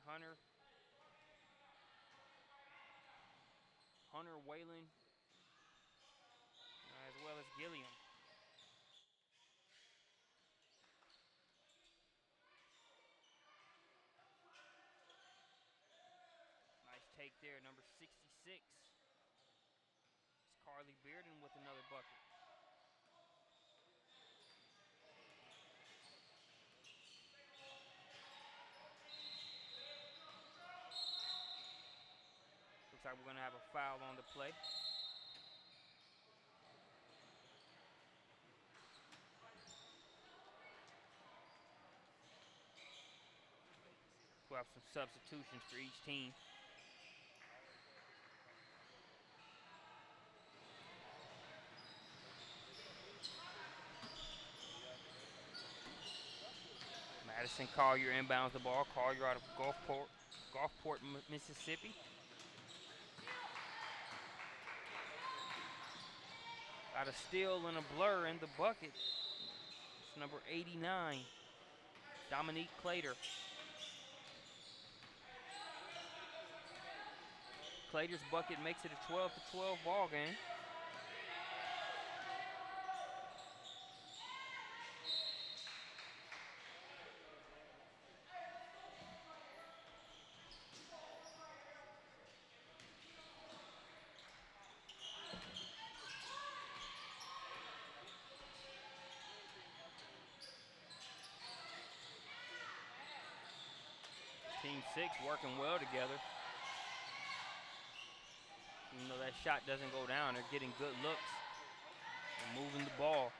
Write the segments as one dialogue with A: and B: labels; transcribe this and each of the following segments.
A: Hunter, Whalen, as well as Gilliam. Nice take there, number 66. It's Carly Bearden with another bucket. Looks like we're going to have a foul on the play. We'll have some substitutions for each team. Madison Collier inbounds the ball. Collier out of Gulfport, Mississippi. Got a steal and a blur in the bucket. It's number 89, Dominique Clater. Clater's bucket makes it a 12-12 ball game. Team 6 working well together. Even though that shot doesn't go down, they're getting good looks and moving the ball.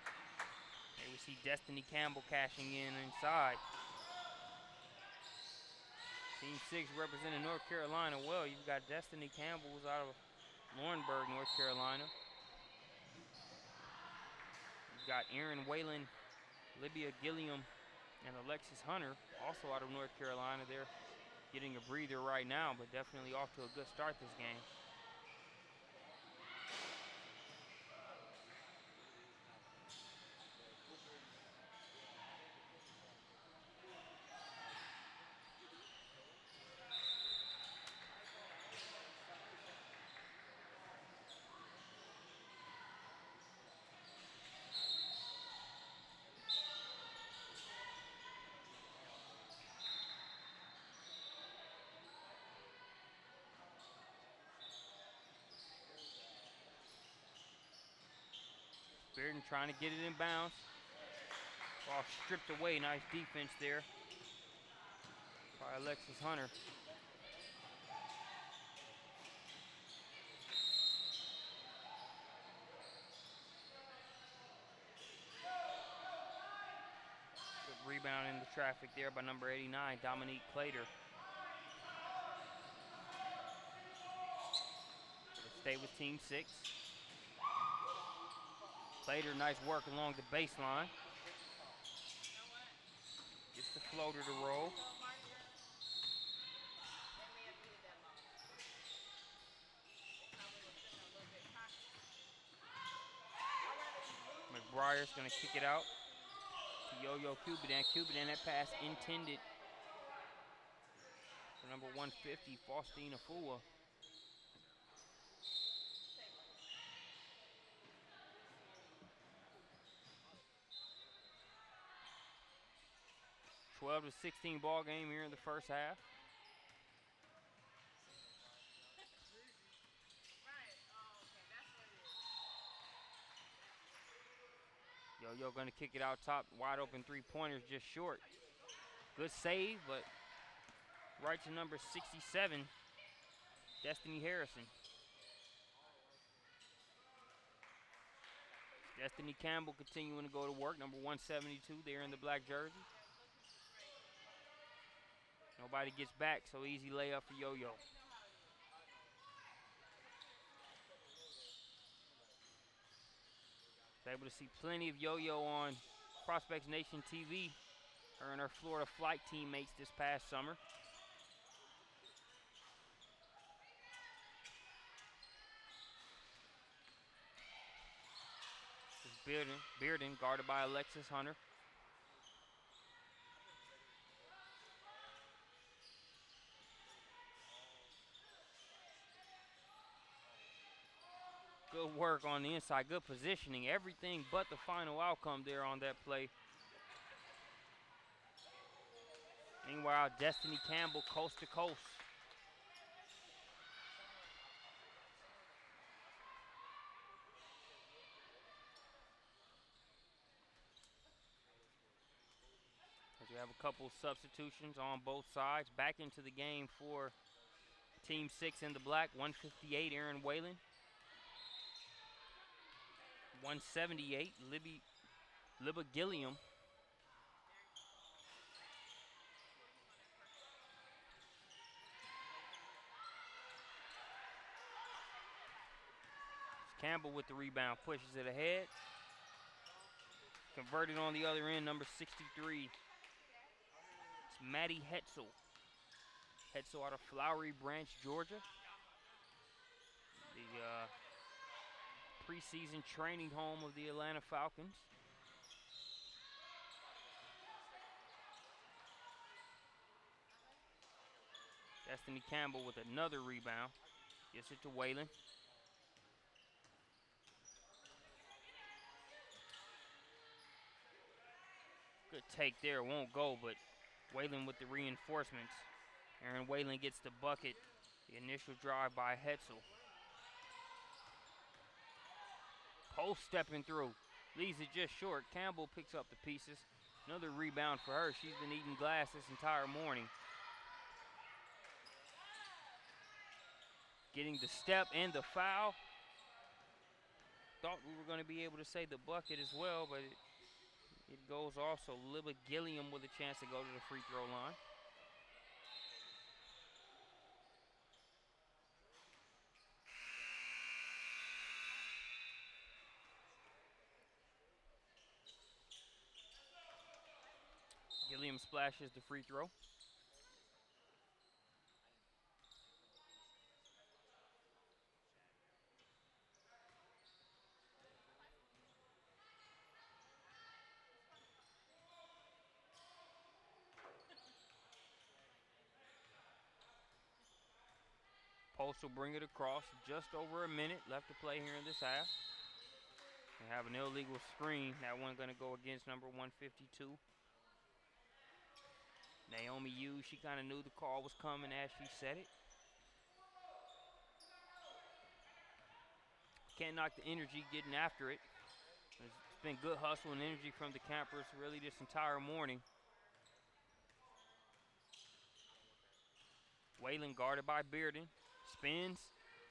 A: Here we see Destiny Campbell cashing in inside. Team 6 representing North Carolina well. You've got Destiny Campbell, who's out of Laurinburg, North Carolina. You've got Erin Whalen, Libya Gilliam, and Alexis Hunter, also out of North Carolina. They're getting a breather right now, but definitely off to a good start this game. Bearden trying to get it in bounds. Ball stripped away. Nice defense there by Alexis Hunter. Good rebound in the traffic there by number 89, Dominique Clater. Stay with Team 6. Clater, nice work along the baseline. Gets the floater to roll. McBriar's going to kick it out to Yo-Yo Cubidan. Cubidan, that pass intended for number 150, Faustine Afua. 12-16 ball game here in the first half. Yo-Yo going to kick it out top. Wide open three-pointers, just short. Good save, but right to number 67, Destiny Harrison. Destiny Campbell continuing to go to work, number 172 there in the black jersey. Nobody gets back, so easy layup for Yo-Yo. Able to see plenty of Yo-Yo on Prospects Nation TV, her and her Florida flight teammates this past summer. This is Bearden guarded by Alexis Hunter. Good work on the inside. Good positioning. Everything but the final outcome there on that play. Meanwhile, Destiny Campbell coast to coast. As we have a couple substitutions on both sides. Back into the game for Team 6 in the black. 158, Aaron Whalen. 178, Libba Gilliam. Campbell with the rebound, pushes it ahead. Converted on the other end, number 63. It's Maddie Hetzel. Hetzel out of Flowery Branch, Georgia. The preseason training home of the Atlanta Falcons. Destiny Campbell with another rebound. Gets it to Whalen. Good take there, won't go, but Whalen with the reinforcements. Aaron Whalen gets the bucket. The initial drive by Hetzel. Post stepping through. Leaves it just short. Campbell picks up the pieces. Another rebound for her. She's been eating glass this entire morning. Getting the step and the foul. Thought we were going to be able to say the bucket as well, but it goes also. Libba Gilliam with a chance to go to the free throw line. Gilliam splashes the free throw. Post will bring it across. Just over a minute left to play here in this half. We have an illegal screen. That one going to go against number 152. Naomi Hughes, she kind of knew the call was coming as she said it. Can't knock the energy getting after it. It's been good hustle and energy from the campers really this entire morning. Whalen guarded by Bearden. Spins,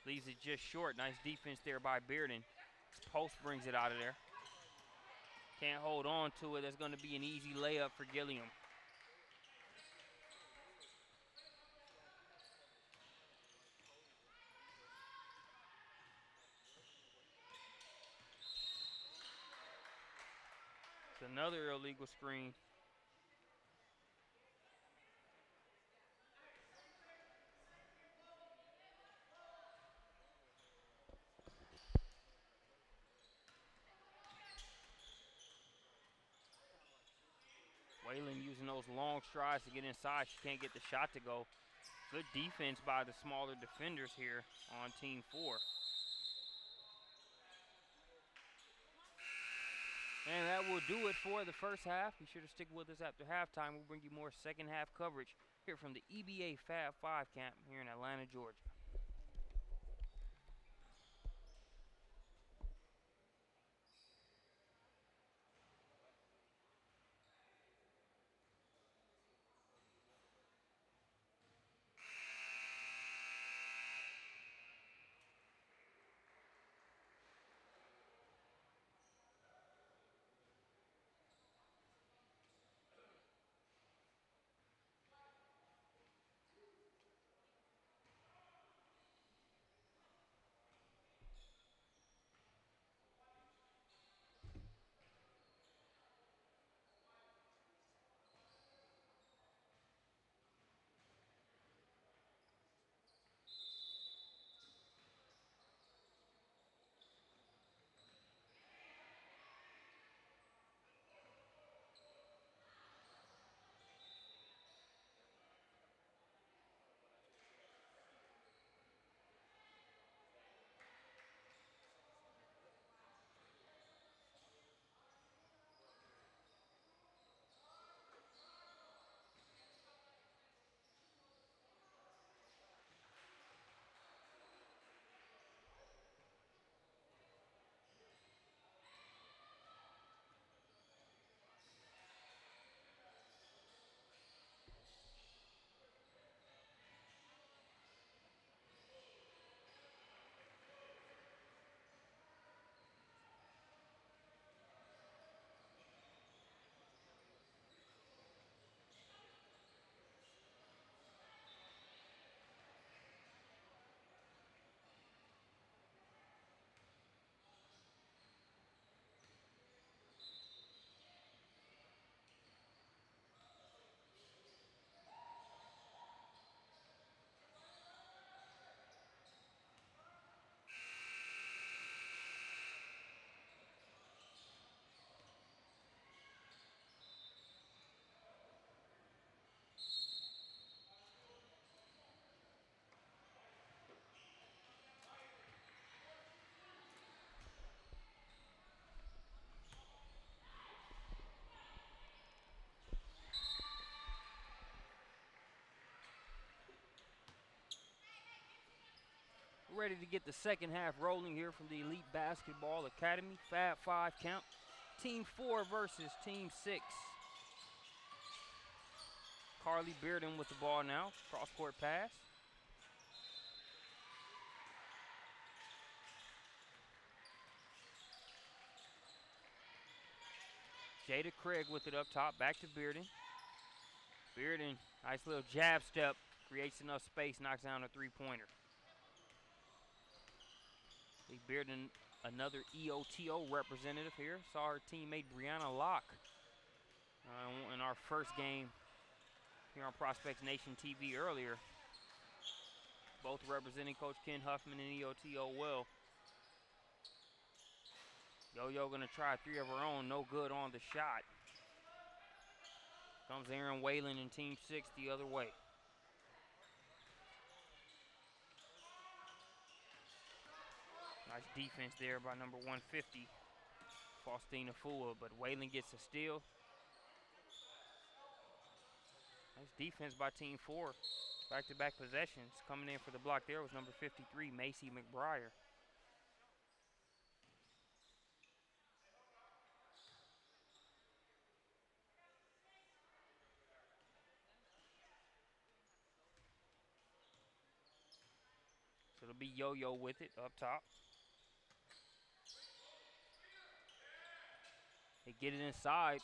A: leaves it just short. Nice defense there by Bearden. Post brings it out of there. Can't hold on to it. That's going to be an easy layup for Gilliam. It's another illegal screen. Whalen using those long strides to get inside. She can't get the shot to go. Good defense by the smaller defenders here on Team 4. And that will do it for the first half. Be sure to stick with us after halftime. We'll bring you more second half coverage here from the EBA Fab 5 camp here in Atlanta, Georgia. ready to get the second half rolling here from the Elite Basketball Academy. Fab 5 count. Team 4 versus Team 6. Carly Bearden with the ball now. Cross-court pass. Jada Craig with it up top. Back to Bearden. Bearden, nice little jab step. Creates enough space. Knocks down a three-pointer. Bearden, another EOTO representative here. Saw her teammate Brianna Locke in our first game here on Prospects Nation TV earlier. Both representing Coach Ken Huffman and EOTO well. Yo-Yo gonna try 3 of her own, no good on the shot. Comes Aaron Whalen in Team 6 the other way. Nice defense there by number 150, Faustina Fua, but Whalen gets a steal. Nice defense by Team 4. Back-to-back possessions. Coming in for the block there was number 53, Macy McBriar. So it'll be Yo-Yo with it up top. They get it inside.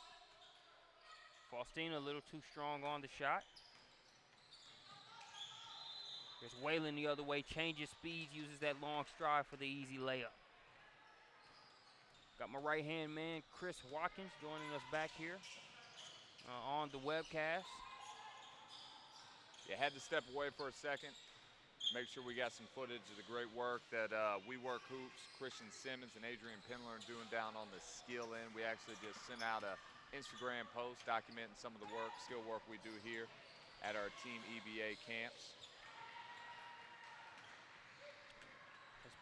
A: Faustina a little too strong on the shot. There's Whalen the other way, changes speeds, uses that long stride for the easy layup. Got my right-hand man, Chris Watkins, joining us back here on the webcast.
B: You had to step away for a second. Make sure we got some footage of the great work that We Work Hoops, Christian Simmons and Adrian Pendler are doing down on the skill end. We actually just sent out a Instagram post documenting some of the skill work we do here at our Team EBA camps.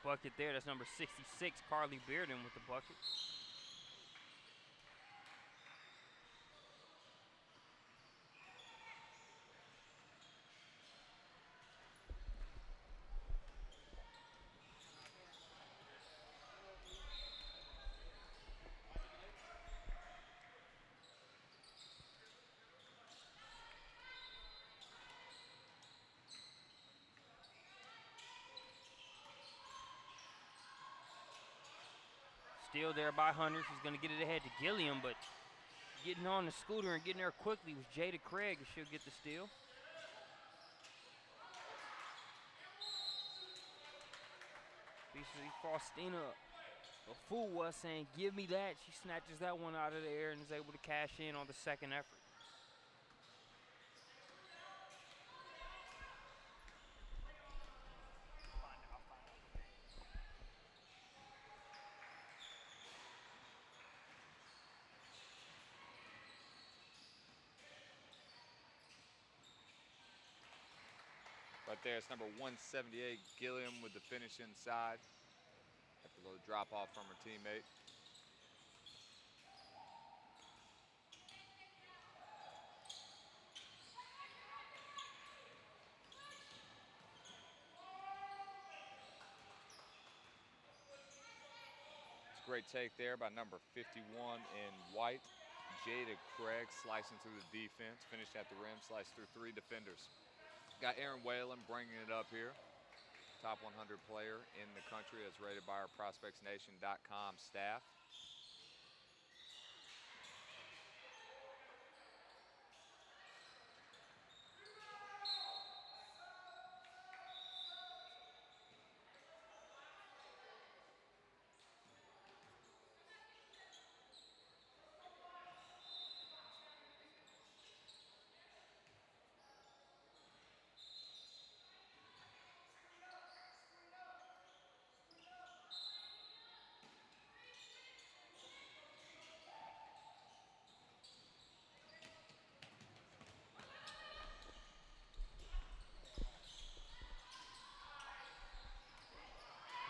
A: Bucket there, that's number 66, Carly Bearden with the bucket. Steal there by Hunter. She's going to get it ahead to Gilliam, but getting on the scooter and getting there quickly was Jada Craig, and she'll get the steal. Basically, Faustina, the fool was saying, give me that. She snatches that one out of the air and is able to cash in on the second effort.
B: Right there, it's number 178, Gilliam with the finish inside. After a little drop off from her teammate. It's a great take there by number 51 in white. Jada Craig slicing through the defense, finished at the rim, sliced through 3 defenders. Got Aaron Whalen bringing it up here. Top 100 player in the country as rated by our ProspectsNation.com staff.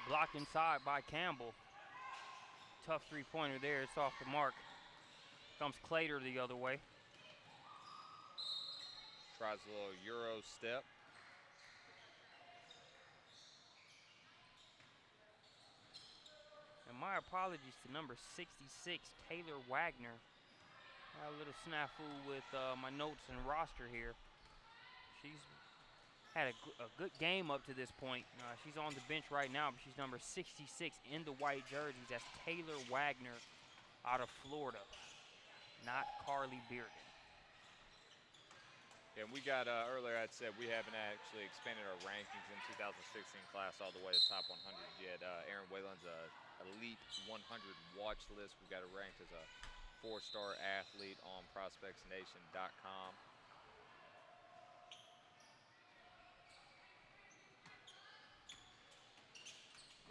A: Blocked inside by Campbell. Tough three-pointer there. It's off the mark. Comes Clater the other way.
B: Tries a little Euro step.
A: my apologies to number 66, Taylor Wagner. I had a little snafu with my notes and roster here. She's had a good game up to this point. She's on the bench right now, but she's number 66 in the white jerseys. That's Taylor Wagner out of Florida, not Carly Bearden.
B: And we got, earlier I said we haven't actually expanded our rankings in 2016 class all the way to top 100 yet. Aaron Whalen's a elite 100 watch list. We got her ranked as a 4-star athlete on prospectsnation.com.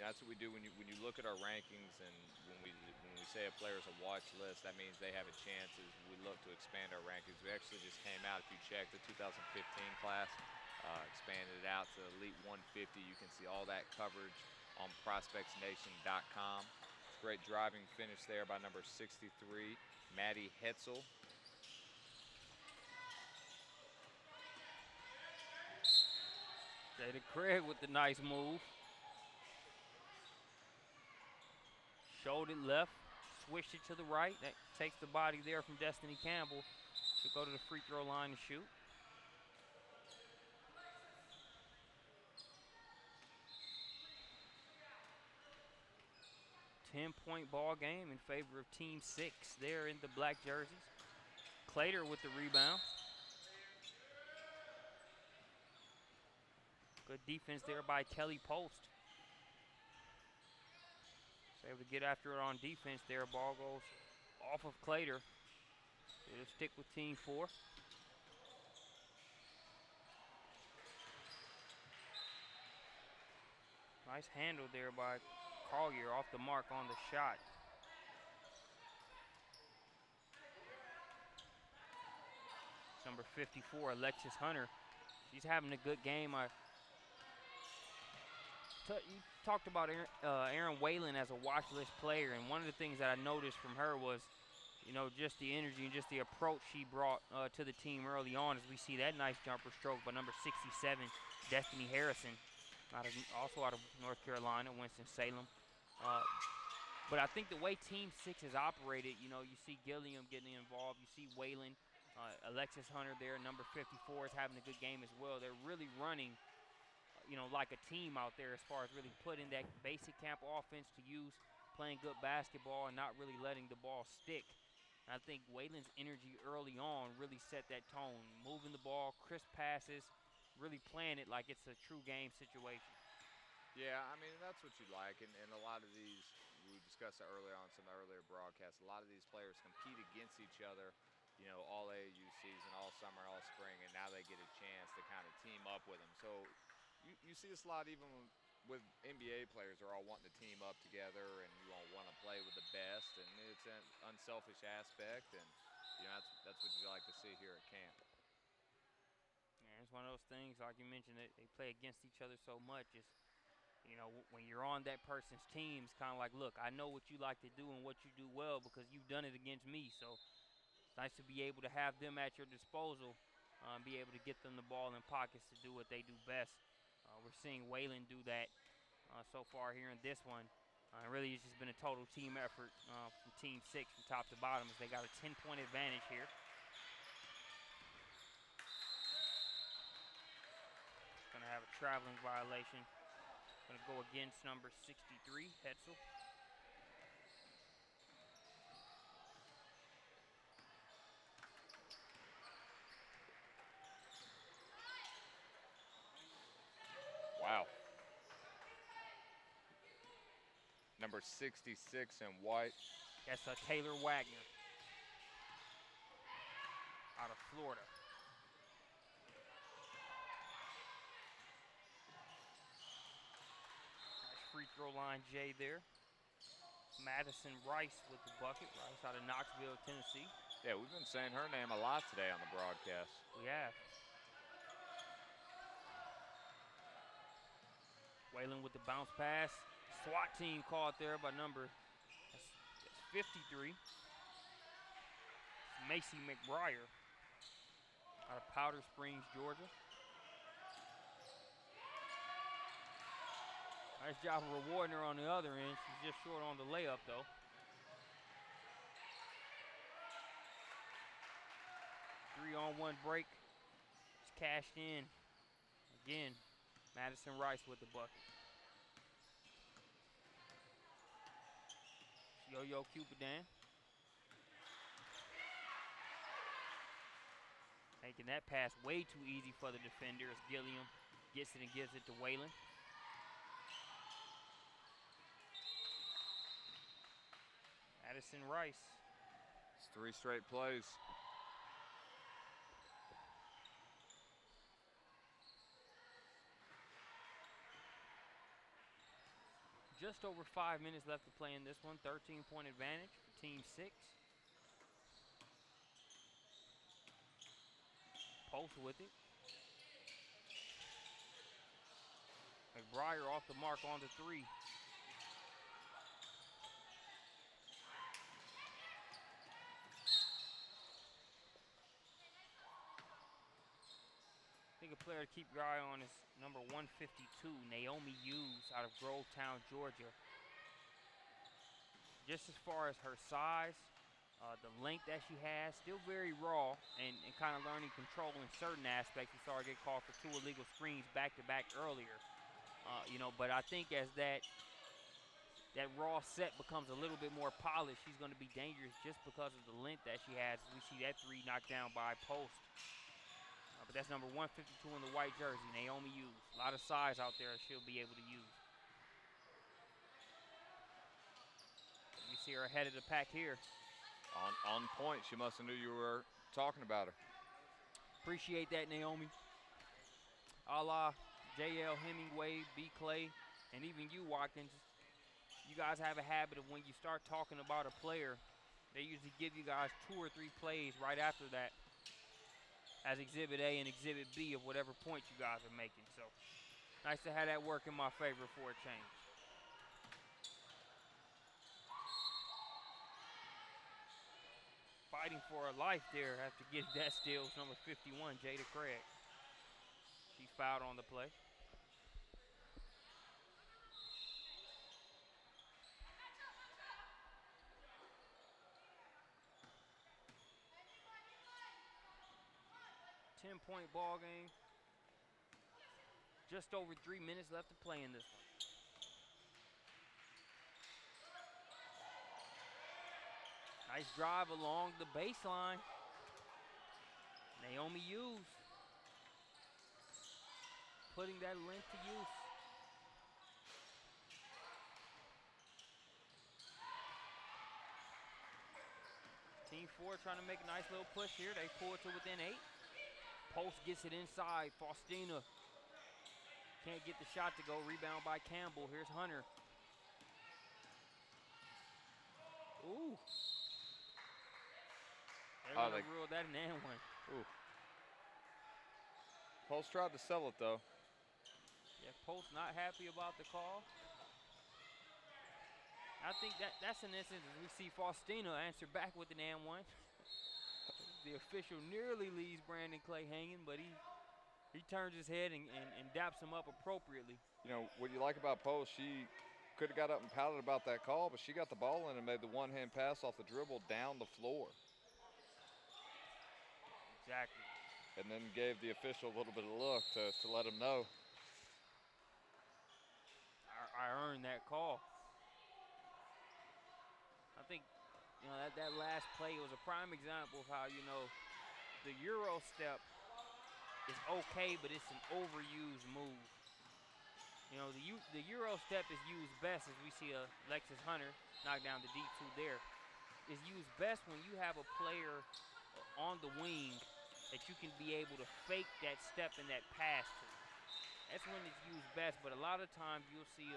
B: Yeah, that's what we do when you look at our rankings, and when we say a player's a watch list, that means they have a chance as we look to expand our rankings. We actually just came out, if you check the 2015 class, expanded it out to Elite 150. You can see all that coverage on prospectsnation.com. Great driving finish there by number 63, Maddie Hetzel.
A: Jada Craig with the nice move. Showed it left, switched it to the right. That takes the body there from Destiny Campbell. She'll go to the free throw line to shoot. Ten-point ball game in favor of Team 6 there in the black jerseys. Clater with the rebound. Good defense there by Kelly Post. Able to get after it on defense there. Ball goes off of Clater. It'll stick with Team 4. Nice handle there by Collier off the mark on the shot. Number 54, Alexis Hunter. She's having a good game. You talked about Aaron Whalen as a watch list player, and one of the things that I noticed from her was, just the energy and just the approach she brought to the team early on, as we see that nice jumper stroke by number 67, Destiny Harrison, also out of North Carolina, Winston-Salem. But I think the way Team 6 has operated, you see Gilliam getting involved, you see Whalen, Alexis Hunter there, number 54 is having a good game as well. They're really running like a team out there as far as really putting that basic camp offense to use, playing good basketball and not really letting the ball stick. And I think Whalen's energy early on really set that tone, moving the ball, crisp passes, really playing it like it's a true game situation.
B: Yeah, I mean, that's what you like, and a lot of these, we discussed it earlier on some earlier broadcasts, a lot of these players compete against each other, all AAU season, all summer, all spring, and now they get a chance to kind of team up with them. So you see this a lot even with NBA players are all wanting to team up together, and you all want to play with the best, and it's an unselfish aspect, and that's what you like to see here at camp.
A: Yeah, it's one of those things, like you mentioned, they play against each other so much. It's, when you're on that person's team, it's kind of like, look, I know what you like to do and what you do well because you've done it against me. So it's nice to be able to have them at your disposal, be able to get them the ball in pockets to do what they do best. We're seeing Whalen do that so far here in this one. Really, it's just been a total team effort from Team 6 from top to bottom as they got a 10-point advantage here. Going to have a traveling violation. Going to go against number 63, Hetzel.
B: Wow. Number 66 in white.
A: That's Taylor Wagner out of Florida. Nice free throw line, Jay there. Madison Rice with the bucket. Rice out of Knoxville, Tennessee.
B: Yeah, we've been saying her name a lot today on the broadcast.
A: We have. Whalen with the bounce pass. SWAT team caught there by number 53. Macy McBriar out of Powder Springs, Georgia. Nice job of rewarding her on the other end. She's just short on the layup, though. 3-on-1 break. It's cashed in. Again, Madison Rice with the bucket. Yo-Yo Cupidan. Making that pass way too easy for the defender as Gilliam gets it and gives it to Whalen. Madison Rice.
B: It's 3 straight plays.
A: Just over 5 minutes left to play in this one. 13-point advantage for Team 6. Post with it. McBriar off the mark on the 3. I think a player to keep your eye on is number 152, Naomi Hughes out of Grovetown, Georgia. Just as far as her size, the length that she has, still very raw and kind of learning control in certain aspects. We saw her get called for 2 illegal screens back-to-back earlier. But I think as that raw set becomes a little bit more polished, she's going to be dangerous just because of the length that she has. We see that 3 knocked down by Post. But that's number 152 in the white jersey, Naomi Hughes. A lot of size out there she'll be able to use. You see her ahead of the pack here.
B: On point. She must have knew you were talking about her.
A: Appreciate that, Naomi. A la J.L. Hemingway, B. Clay, and even you, Watkins. You guys have a habit of when you start talking about a player, they usually give you guys 2 or 3 plays right after that as Exhibit A and Exhibit B of whatever point you guys are making. So nice to have that work in my favor for a change. Fighting for her life there after getting that steal is number 51, Jada Craig. She's fouled on the play. Point ball game. Just over 3 minutes left to play in this one. Nice drive along the baseline. Naomi Hughes putting that length to use. Team 4 trying to make a nice little push here. They pull it to within 8. Post gets it inside. Faustina can't get the shot to go. Rebound by Campbell. Here's Hunter. Ooh. They're going to rule that an and one.
B: Ooh. Post tried to sell it, though.
A: Yeah, Post not happy about the call. I think that's an instance we see Faustina answer back with an and one. The official nearly leaves Brandon Clay hanging, but he turns his head and daps him up appropriately.
B: You know, what you like about Post, she could have got up and pouted about that call, but she got the ball in and made the one-hand pass off the dribble down the floor.
A: Exactly.
B: And then gave the official a little bit of a look to let him know.
A: I earned that call. I think, that last play was a prime example of how, the Euro step is okay, but it's an overused move. The Euro step is used best, as we see Alexis Hunter knock down the deep 2 there, is used best when you have a player on the wing that you can be able to fake that step and that pass to. That's when it's used best, but a lot of times you'll see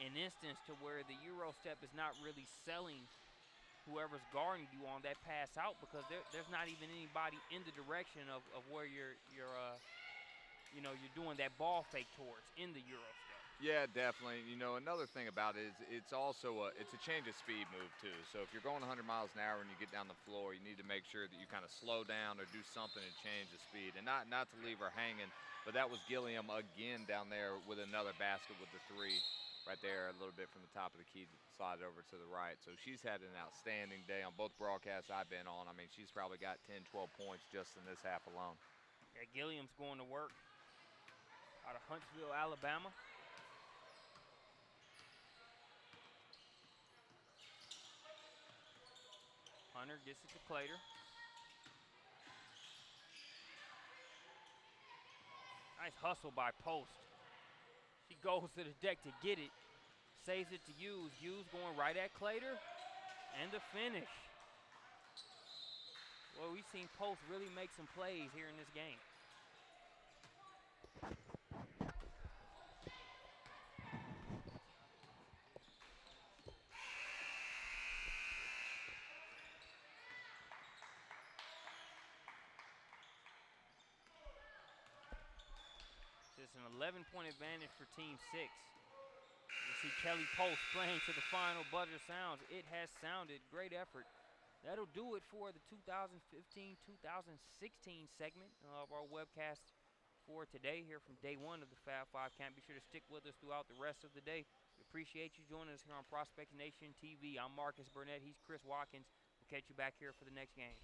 A: an instance to where the Euro step is not really selling whoever's guarding you on that pass out because there's not even anybody in the direction of where you're doing that ball fake towards in the Euro step.
B: Yeah, definitely. You know, another thing about it is it's also it's a change of speed move too. So if you're going 100 miles an hour and you get down the floor, you need to make sure that you kind of slow down or do something to change the speed, and not to leave her hanging. But that was Gilliam again down there with another basket with the three, right there, a little bit from the top of the key, slide over to the right. So she's had an outstanding day on both broadcasts I've been on. I mean, she's probably got 10, 12 points just in this half alone.
A: Yeah, Gilliam's going to work out of Huntsville, Alabama. Hunter gets it to Clater. Nice hustle by Post. She goes to the deck to get it. Saves it to Hughes. Hughes going right at Clater. And the finish. Well, we've seen Post really make some plays here in this game. It's an 11-point advantage for Team 6. You see Kelly Post playing to the final buzzer sounds. It has sounded. Great effort. That'll do it for the 2015-2016 segment of our webcast for today here from day one of the Fab Five camp. Be sure to stick with us throughout the rest of the day. We appreciate you joining us here on Prospect Nation TV. I'm Marcus Burnett. He's Chris Watkins. We'll catch you back here for the next game.